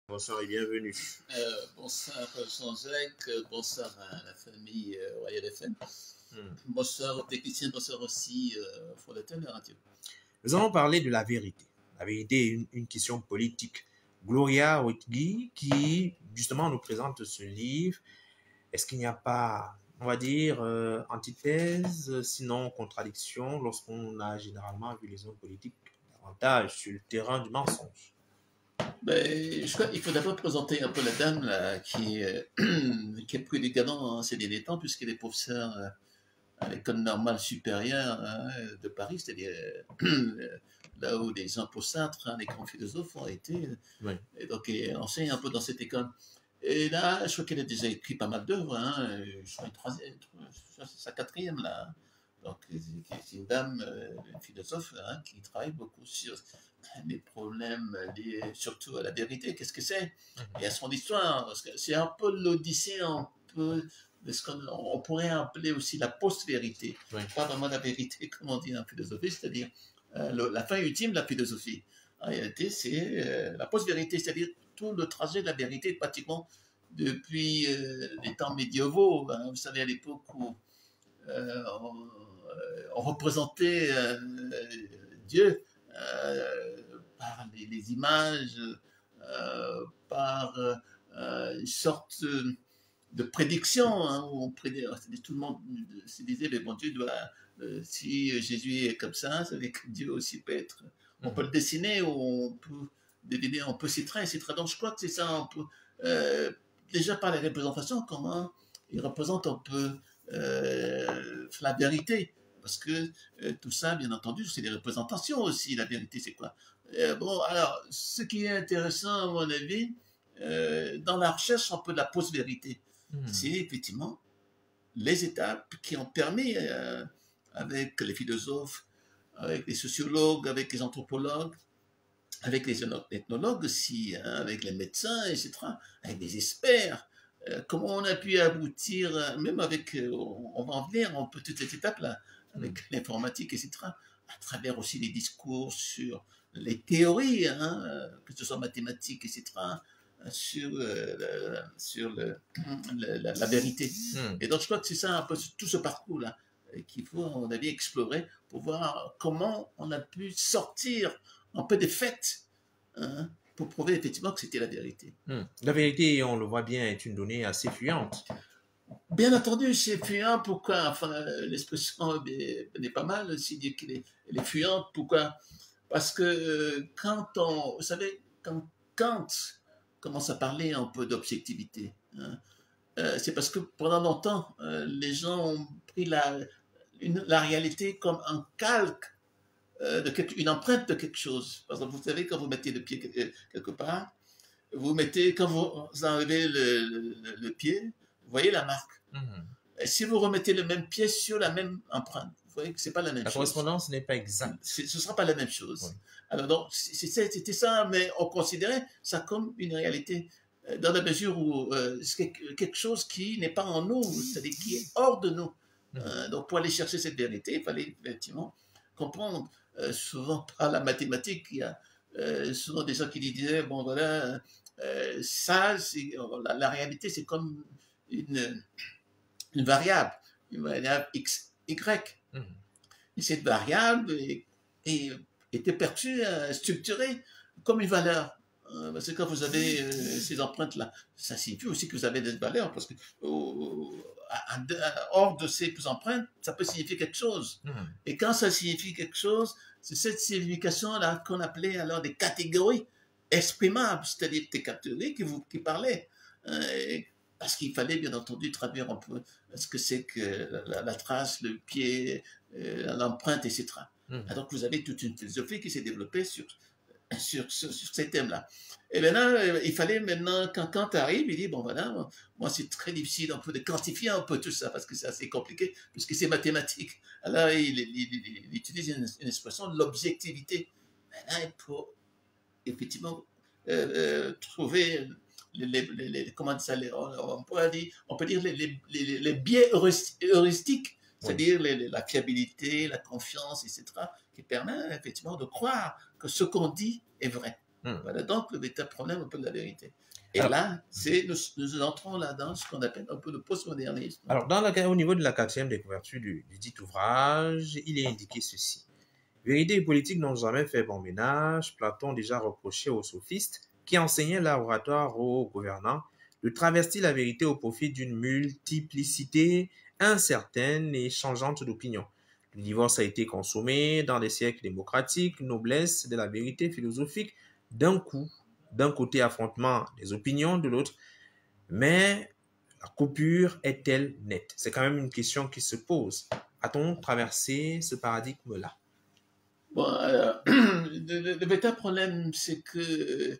Bonsoir et bienvenue. Bonsoir Jean-Jacques, bonsoir à la famille Royal FM. Hmm. Bonsoir aux techniciens, bonsoir aussi fondateur de la radio. Nous allons parler de la vérité. La vérité est une question politique. Gloria Oitgi, qui justement nous présente ce livre, est-ce qu'il n'y a pas, on va dire, antithèse, sinon contradiction, lorsqu'on a généralement vu les hommes politiques davantage sur le terrain du mensonge? Ben, je crois qu'il faut d'abord présenter un peu la dame là, qui a pris des galons ces derniers temps, puisqu'elle est professeure à l'école normale supérieure de Paris, c'est-à-dire là où des Jean Paul Sartre, les grands philosophes ont été. Oui. Et donc, elle enseigne un peu dans cette école. Et là, je crois qu'elle a déjà écrit pas mal d'œuvres. Je crois c'est sa quatrième là. Donc, c'est une dame, une philosophe, qui travaille beaucoup sur les problèmes liés surtout à la vérité. Qu'est-ce que c'est? Et à son histoire. Parce que c'est un peu l'odyssée, un peu de ce qu'on pourrait appeler aussi la post-vérité. Oui. Pas vraiment la vérité, comme on dit en philosophie, c'est-à-dire la fin ultime de la philosophie. En réalité, c'est la post-vérité, c'est-à-dire tout le trajet de la vérité, pratiquement depuis les temps médiévaux. Vous savez, à l'époque où on représentait Dieu par les images, par une sorte de prédiction, où on tout le monde se disait, mais bon Dieu doit, si Jésus est comme ça veut dire que Dieu aussi peut être, on peut le dessiner, ou on peut deviner, on peut s'y traiter, etc. Donc je crois que c'est ça, on peut, déjà par les représentations, comment ils représentent un peu la vérité, parce que tout ça, bien entendu, c'est des représentations aussi. La vérité, c'est quoi? Bon, alors, ce qui est intéressant, à mon avis, dans la recherche un peu de la post-vérité, c'est effectivement les étapes qui ont permis, avec les philosophes, avec les sociologues, avec les anthropologues, avec les ethnologues aussi, avec les médecins, etc., avec des experts, comment on a pu aboutir, même avec, on va en venir, on peut toutes ces étapes-là, avec l'informatique, etc., à travers aussi les discours sur les théories, que ce soit mathématiques, etc., sur la vérité. Et donc je crois que c'est ça un peu tout ce parcours-là qu'il faut, à mon avis, explorer pour voir comment on a pu sortir un peu des faits, pour prouver effectivement que c'était la vérité. La vérité, on le voit bien, est une donnée assez fuyante. Bien entendu, c'est fuyant. Pourquoi? Enfin, l'expression est pas mal aussi, dire qu'elle est fuyante. Pourquoi? Parce que vous savez, quand Kant commence à parler un peu d'objectivité, c'est parce que pendant longtemps, les gens ont pris la réalité comme un calque, une empreinte de quelque chose. Par exemple, vous savez, quand vous mettez le pied quelque part, quand vous enlevez le pied, vous voyez la marque. Et si vous remettez le même pied sur la même empreinte, vous voyez que c'est pas la même chose. La correspondance n'est pas exacte. Ce sera pas la même chose. Oui. Alors donc, c'était ça, mais on considérait ça comme une réalité, dans la mesure où c'est quelque chose qui n'est pas en nous, c'est-à-dire qui est hors de nous. Donc, pour aller chercher cette vérité, il fallait effectivement comprendre. Souvent par la mathématique, il y a souvent des gens qui disaient, bon voilà, ça, la réalité, c'est comme une variable x, y. Et cette variable était perçue, structurée comme une valeur. Parce que quand vous avez ces empreintes-là, ça signifie aussi que vous avez des valeurs, parce que hors de ces empreintes, ça peut signifier quelque chose. Et quand ça signifie quelque chose, c'est cette signification-là qu'on appelait alors des catégories exprimables, c'est-à-dire des catégories qui parlaient. Parce qu'il fallait bien entendu traduire un peu ce que c'est que la trace, le pied, l'empreinte, etc. Donc vous avez toute une philosophie qui s'est développée sur ces thèmes-là. Et maintenant, il fallait maintenant, quand Kant arrive, il dit, bon voilà, moi c'est très difficile un peu de quantifier un peu tout ça, parce que c'est assez compliqué, puisque c'est mathématique. Alors il utilise une expression de l'objectivité. Maintenant, pour effectivement trouver comment dire ça, on peut dire les biais heuristiques, c'est-à-dire la fiabilité, la confiance, etc., qui permet effectivement de croire que ce qu'on dit est vrai. Hmm. Voilà donc le véritable problème un peu de la vérité. Et Alors, là, nous entrons là dans ce qu'on appelle un peu le postmodernisme. alors au niveau de la quatrième de couverture du dit ouvrage, il est indiqué ceci. Vérité et politique n'ont jamais fait bon ménage. Platon déjà reprochait aux sophistes qui enseignaient l'oratoire aux gouvernants de travestir la vérité au profit d'une multiplicité incertaine et changeante d'opinions. Le divorce a été consommé dans les siècles démocratiques, noblesse de la vérité philosophique d'un coup, d'un côté affrontement des opinions, de l'autre, mais la coupure est-elle nette? C'est quand même une question qui se pose. A-t-on traversé ce paradigme-là? Bon, le véritable problème, c'est que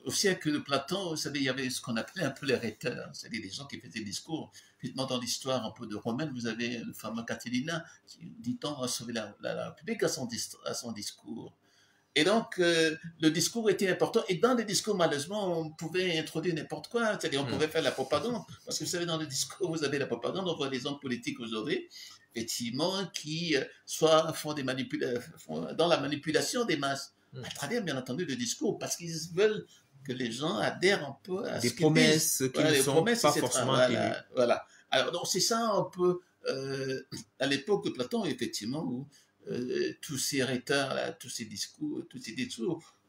au siècle de Platon, vous savez, il y avait ce qu'on appelait un peu les rhéteurs, c'est-à-dire des gens qui faisaient des discours. Finalement, dans l'histoire un peu de Romaine, vous avez le fameux Catilina qui, dit-on, a sauvé la République à son discours. Et donc, le discours était important. Et dans les discours, malheureusement, on pouvait introduire n'importe quoi. C'est-à-dire, on pouvait faire la propagande. Parce que vous savez, dans le discours, vous avez la propagande. On voit des hommes politiques aujourd'hui, effectivement, qui soit font dans la manipulation des masses, à travers, bien entendu, le discours, parce qu'ils veulent que les gens adhèrent un peu à Des ce qu'ils disent. promesses qui Voilà, ne les sont promesses, pas etc. forcément tenues. Voilà, voilà. Alors, donc, c'est ça un peu, à l'époque de Platon, effectivement, où tous ces rhéteurs, là, tous ces discours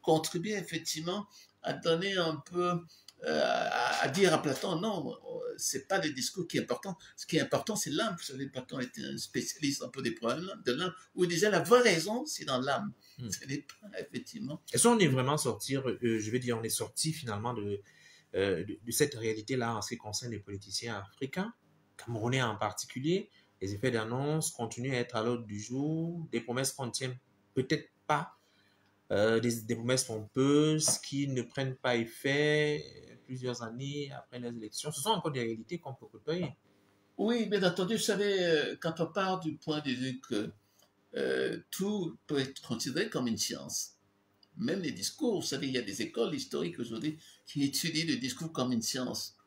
contribuaient effectivement à donner un peu, à dire à Platon, non, c'est pas le discours qui est important. Ce qui est important, c'est l'âme. Vous savez, Platon était un spécialiste un peu des problèmes de l'âme, où il disait la vraie raison, c'est dans l'âme. Ce n'est pas, effectivement. Est-ce qu'on est vraiment sorti, je veux dire, on est sorti finalement de cette réalité-là en ce qui concerne les politiciens africains, camerounais en particulier? Les effets d'annonce continuent à être à l'ordre du jour, des promesses qu'on ne tient peut-être pas, des promesses pompeuses qui ne prennent pas effet plusieurs années après les élections. Ce sont encore des réalités qu'on peut côtoyer. Oui, bien entendu, vous savez, quand on part du point de vue que tout peut être considéré comme une science, même les discours, vous savez, il y a des écoles historiques aujourd'hui qui étudient le discours comme une science.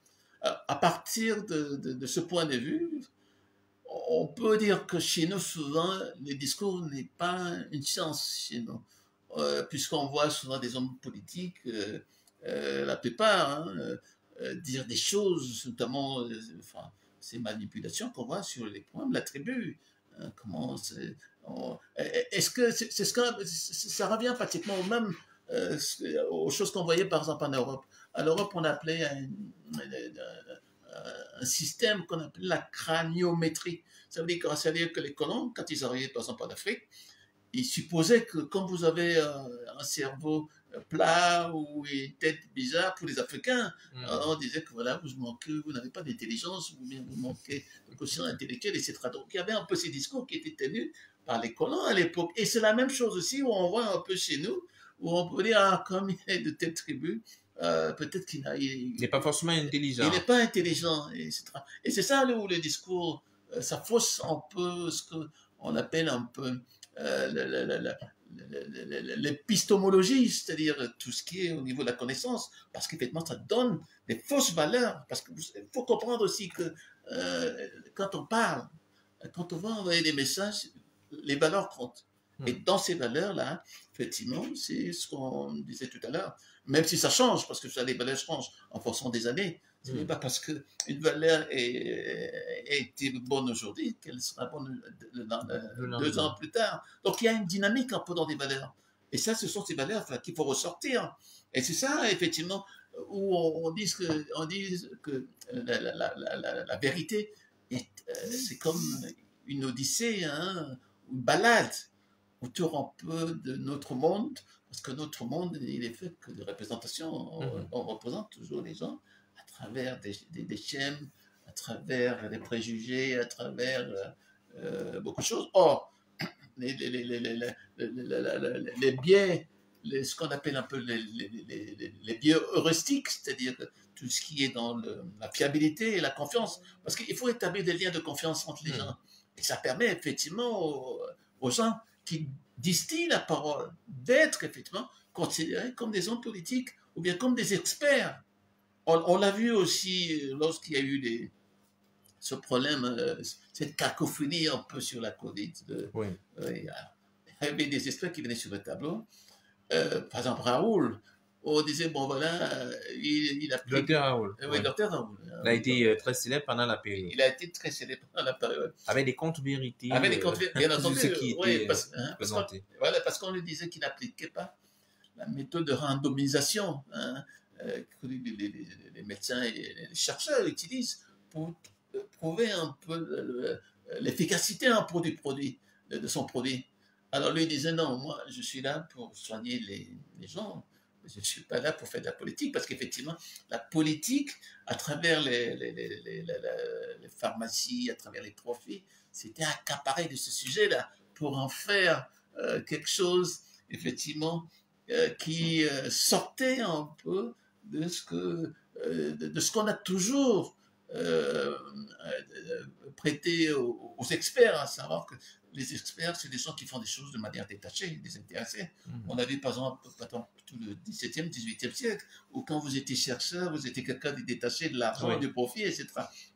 À partir de ce point de vue, on peut dire que chez nous, souvent, le discours n'est pas une science chez nous, puisqu'on voit souvent des hommes politiques, la plupart, hein, dire des choses, notamment enfin, ces manipulations qu'on voit sur les points de la tribu. Hein, est-ce que ce que ça revient pratiquement au même aux choses qu'on voyait par exemple en Europe. En Europe, on appelait un système qu'on appelait la craniométrie. Ça veut dire que les colons, quand ils arrivaient par exemple en Afrique, ils supposaient que comme vous avez un cerveau plat ou une tête bizarre pour les Africains, on disait que voilà, vous n'avez pas d'intelligence, vous manquez de quotient intellectuel, etc. Donc il y avait un peu ces discours qui étaient tenus par les colons à l'époque. Et c'est la même chose aussi où on voit un peu chez nous, où on peut dire, ah, comme il est de telle tribu, peut-être Il n'est pas forcément il intelligent. n'est pas intelligent, etc. Et c'est ça où le discours, ça fausse un peu ce qu'on appelle un peu l'épistémologie, c'est-à-dire tout ce qui est au niveau de la connaissance, parce qu'effectivement, ça donne des fausses valeurs. Parce qu'il faut comprendre aussi que quand on parle, quand on va envoyer des messages, les valeurs comptent. Et dans ces valeurs-là, effectivement, c'est ce qu'on disait tout à l'heure. Même si ça change, parce que ça, les valeurs changent en fonction des années. Ce n'est pas parce qu'une valeur a été bonne aujourd'hui qu'elle sera bonne dans 2 ans plus tard. Donc il y a une dynamique un peu dans des valeurs. Et ça, ce sont ces valeurs qu'il faut ressortir. Et c'est ça, effectivement, où on dit que la vérité, c'est comme une odyssée, hein, une balade autour un peu de notre monde, parce que notre monde, il est fait que de représentations. On représente toujours les gens à travers des schèmes, à travers des préjugés, à travers beaucoup de choses. Or, les biais, ce qu'on appelle un peu les biais heuristiques, c'est-à-dire tout ce qui est dans la fiabilité et la confiance, parce qu'il faut établir des liens de confiance entre les gens. Et ça permet effectivement aux gens qui distillent la parole d'être effectivement considérés comme des hommes politiques ou bien comme des experts. On l'a vu aussi lorsqu'il y a eu ce problème, cette cacophonie un peu sur la Covid. Oui. Il y avait des experts qui venaient sur le tableau par exemple, Raoul, on disait, bon voilà, il applique. Docteur Raoul. Oui, docteur Raoul. Il a été très célèbre pendant la période. Il a été très célèbre pendant la période. Avec des comptes vérités. Avec des comptes, bien entendu. Ce qui était Oui, présenté. parce qu'on lui disait qu'il n'appliquait pas la méthode de randomisation, hein, que les médecins et les chercheurs utilisent pour prouver un peu l'efficacité de son produit. Alors lui disait non, moi je suis là pour soigner les gens, je ne suis pas là pour faire de la politique, parce qu'effectivement, la politique, à travers les pharmacies, à travers les profits, c'était accaparé de ce sujet-là pour en faire quelque chose, effectivement, qui sortait un peu de ce qu'on a toujours prêté aux experts, à savoir que les experts, c'est des gens qui font des choses de manière détachée, désintéressée. On a vu par exemple tout le XVIIe, XVIIIe siècle, où quand vous étiez chercheur, vous étiez quelqu'un de détaché de l'argent, du profit, etc.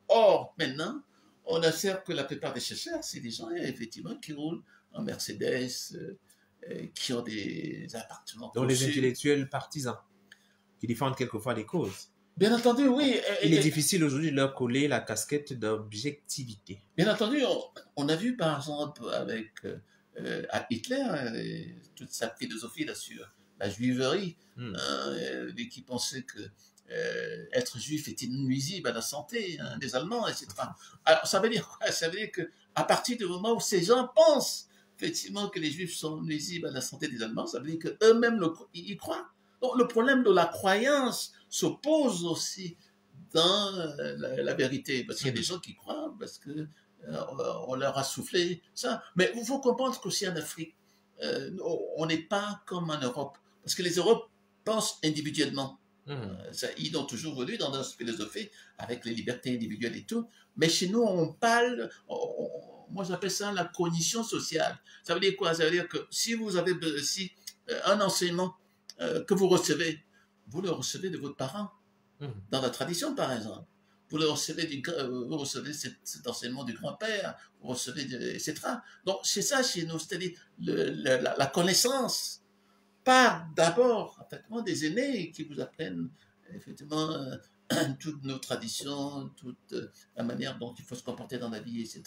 Or, maintenant, on observe que la plupart des chercheurs, c'est des gens, effectivement, qui roulent en Mercedes, qui ont des appartements. Donc les intellectuels partisans, qui défendent quelquefois des causes. Bien entendu, oui. Il est difficile aujourd'hui de leur coller la casquette d'objectivité. Bien entendu, on a vu par exemple avec Hitler, toute sa philosophie là, sur la juiverie, qui pensait que être juif était nuisible à la santé des Allemands, etc. Alors ça veut dire quoi? Ça veut dire qu'à partir du moment où ces gens pensent effectivement que les juifs sont nuisibles à la santé des Allemands, ça veut dire qu'eux-mêmes y croient. Donc le problème de la croyance se pose aussi dans la vérité, parce qu'il y a des gens qui croient, parce que on leur a soufflé ça. Mais il faut comprendre qu'aussi en Afrique, on n'est pas comme en Europe, parce que les Europes pensent individuellement. Ils ont toujours voulu dans notre philosophie, avec les libertés individuelles et tout, mais chez nous, on parle, moi j'appelle ça la cognition sociale. Ça veut dire quoi? Ça veut dire que si vous avez un enseignement que vous le recevez de votre parent, dans la tradition par exemple. Vous recevez cet enseignement du grand-père, vous recevez, etc. Donc c'est ça chez nous, c'est-à-dire la connaissance part d'abord effectivement des aînés qui vous apprennent effectivement toutes nos traditions, toute la manière dont il faut se comporter dans la vie, etc.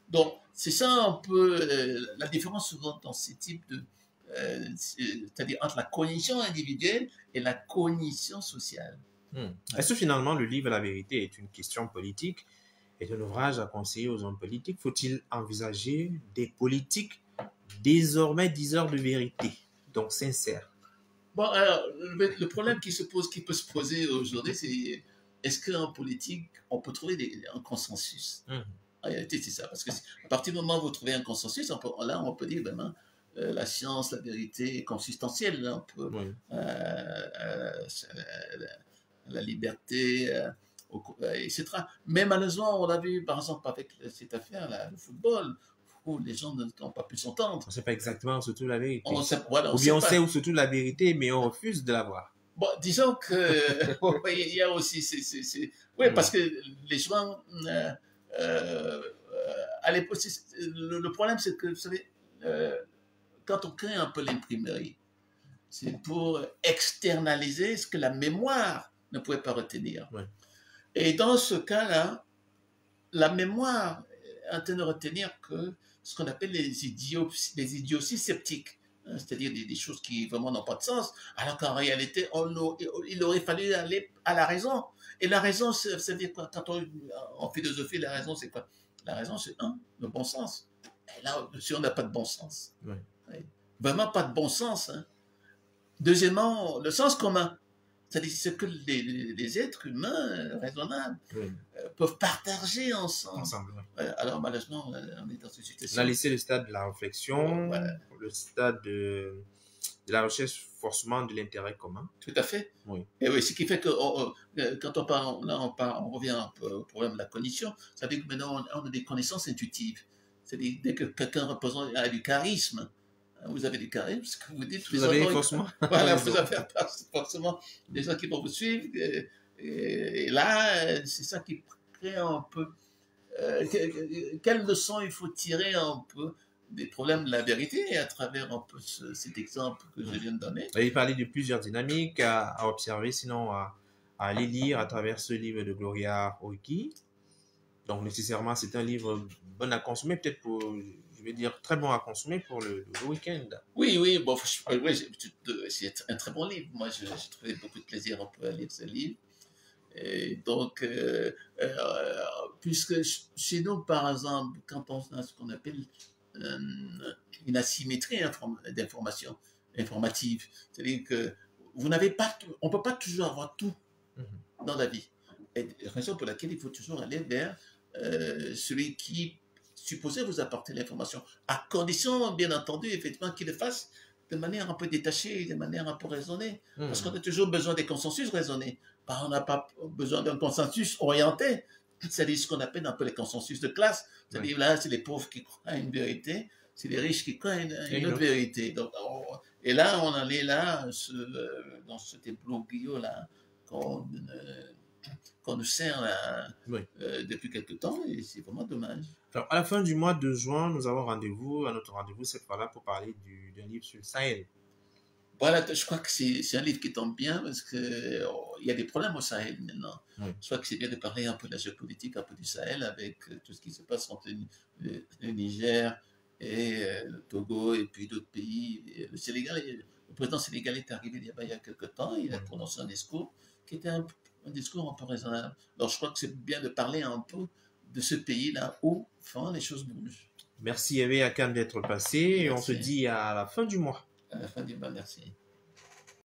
Donc c'est ça un peu la différence souvent dans ces types de c'est-à-dire entre la cognition individuelle et la cognition sociale. Est-ce que finalement le livre La vérité est une question politique, est un ouvrage à conseiller aux hommes politiques? Faut-il envisager des politiques désormais diseurs de vérité, donc sincères? Bon, alors, le problème qui peut se poser aujourd'hui, c'est est-ce qu'en politique, on peut trouver un consensus? En réalité, c'est ça. Parce que à partir du moment où vous trouvez un consensus, là, on peut dire vraiment la science, la vérité est consistentielle. Là, on peut, la liberté, etc. Mais malheureusement, on l'a vu par exemple avec cette affaire, là, le football, où les gens n'ont pas pu s'entendre. On ne sait pas exactement surtout la vérité. On sait surtout la vérité, mais on refuse de la voir. Bon, disons que il y a aussi oui, parce que les gens à l'époque, le problème c'est que vous savez, quand on crée un peu l'imprimerie, c'est pour externaliser ce que la mémoire ne pouvait pas retenir. Et dans ce cas-là, la mémoire est en train de retenir que ce qu'on appelle les idioties sceptiques, hein, c'est-à-dire des choses qui vraiment n'ont pas de sens, alors qu'en réalité, il aurait fallu aller à la raison. Et la raison, ça veut dire quoi? Quand en philosophie, la raison, c'est quoi? La raison, c'est le bon sens. Et là, si on n'a pas de bon sens, vraiment pas de bon sens. Hein. Deuxièmement, le sens commun. C'est-à-dire ce que les êtres humains raisonnables peuvent partager ensemble. Alors malheureusement, on est dans cette situation. On a laissé le stade de la réflexion, le stade de la recherche forcément de l'intérêt commun. Tout à fait. Oui. Et oui, ce qui fait que quand on parle, là on revient un peu au problème de la cognition, ça veut dire que maintenant on a des connaissances intuitives. C'est-à-dire dès que quelqu'un a du charisme, vous avez du charisme, ce que vous dites. Vous avez forcément. Voilà, vous avez forcément des gens qui vont vous suivre. Et là, c'est ça qui crée un peu. Quelle leçon il faut tirer un peu des problèmes de la vérité à travers un peu cet exemple que je viens de donner. Il parlait de plusieurs dynamiques à observer, sinon à aller lire à travers ce livre de Gloria Oiki. Donc, nécessairement, c'est un livre bon à consommer, peut-être pour, je vais dire, très bon à consommer pour le week-end. Oui, oui, bon, oui, c'est un très bon livre. Moi, j'ai trouvé beaucoup de plaisir un peu à lire ce livre. Et donc, puisque chez nous, par exemple, quand on a ce qu'on appelle une asymétrie d'information informative, c'est-à-dire que vous n'avez pas, on ne peut pas toujours avoir tout dans la vie. Et la raison pour laquelle il faut toujours aller vers celui qui supposé vous apporter l'information, à condition, bien entendu, effectivement, qu'il le fasse de manière un peu détachée, de manière un peu raisonnée. Parce qu'on a toujours besoin des consensus raisonnés. On n'a pas besoin d'un consensus orienté. C'est-à-dire ce qu'on appelle un peu les consensus de classe. C'est-à-dire là, c'est les pauvres qui croient à une vérité, c'est les riches qui croient à une autre vérité. Donc, et là, on en est là, dans ce imbroglio-là, qu'on nous sert là, depuis quelque temps, et c'est vraiment dommage. Alors, à la fin du mois de juin, nous avons notre rendez-vous cette fois-là pour parler d'un livre sur le Sahel. Voilà, je crois que c'est un livre qui tombe bien parce qu'il y a des problèmes au Sahel maintenant. Je crois que c'est bien de parler un peu de la géopolitique, un peu du Sahel avec tout ce qui se passe entre le Niger et le Togo et puis d'autres pays. Et le Sénégal, le président sénégalais est arrivé il y a quelques temps, il a prononcé un discours qui était un discours un peu raisonnable. Alors je crois que c'est bien de parler un peu de ce pays-là où, enfin, les choses bougent. Merci Hervé Akam d'être passé et on se dit à la fin du mois. À la fin du mois, merci.